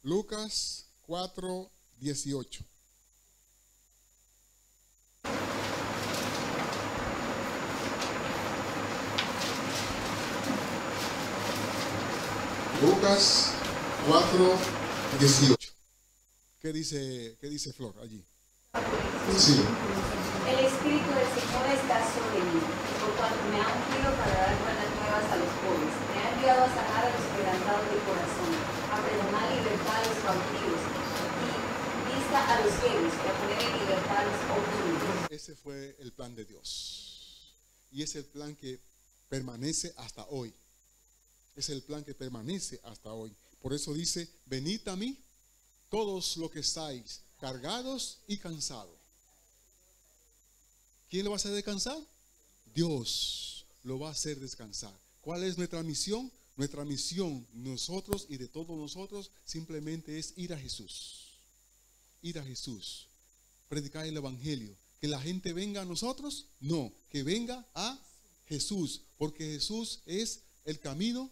S1: Lucas 4:18. Lucas 4:18. ¿Qué dice Flor allí? Sí.
S8: El Espíritu del Señor está sobre mí, por cuanto me ha ungido para dar buenas nuevas a los pobres. Me ha enviado a sanar a los quebrantados de corazón, a pregonar libertad a los cautivos y vista a los ciegos, y a poner en libertad a los oprimidos.
S1: Ese fue el plan de Dios. Y es el plan que permanece hasta hoy. Es el plan que permanece hasta hoy. Por eso dice, venid a mí, todos los que estáis cargados y cansados. ¿Quién lo va a hacer descansar? Dios lo va a hacer descansar. ¿Cuál es nuestra misión? Nuestra misión, nosotros y de todos nosotros, simplemente es ir a Jesús. Ir a Jesús. Predicar el evangelio. ¿Que la gente venga a nosotros? No, que venga a Jesús. Porque Jesús es el camino,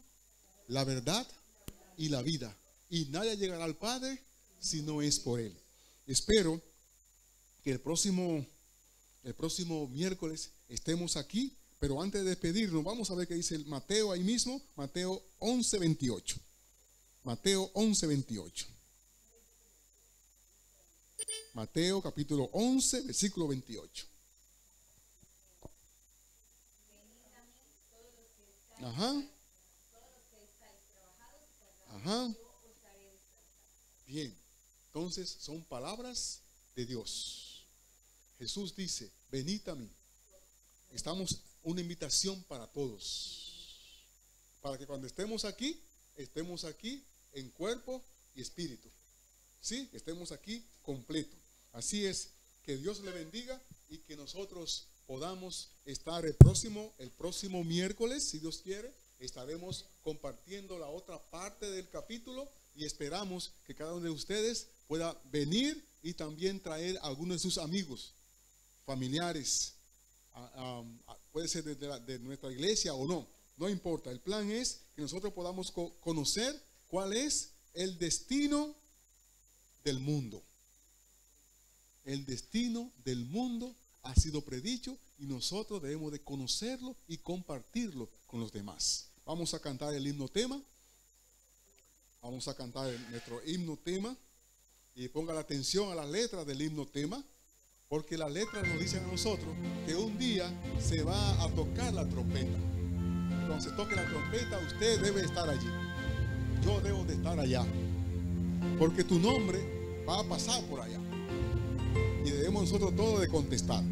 S1: la verdad y la vida. Y nadie llegará al Padre si no es por Él. Espero que el próximo miércoles estemos aquí, pero antes de despedirnos, vamos a ver qué dice el Mateo ahí mismo, Mateo 11:28. Mateo 11:28. Mateo capítulo 11, versículo 28. Ajá. Ajá. Bien, entonces son palabras de Dios. Jesús dice, venid a mí. Estamos una invitación para todos. Para que cuando estemos aquí en cuerpo y espíritu. Sí, estemos aquí completo. Así es, que Dios le bendiga y que nosotros podamos estar el próximo miércoles, si Dios quiere, estaremos compartiendo la otra parte del capítulo y esperamos que cada uno de ustedes pueda venir y también traer a algunos de sus amigos, familiares, puede ser de nuestra iglesia o no, no importa. El plan es que nosotros podamos conocer cuál es el destino del mundo. El destino del mundo ha sido predicho y nosotros debemos de conocerlo y compartirlo con los demás. Vamos a cantar el himno tema Vamos a cantar nuestro himno tema y ponga la atención a las letras del himno tema, porque las letras nos dicen a nosotros que un día se va a tocar la trompeta. Cuando se toque la trompeta, usted debe estar allí. Yo debo de estar allá, porque tu nombre va a pasar por allá y debemos nosotros todos de contestar.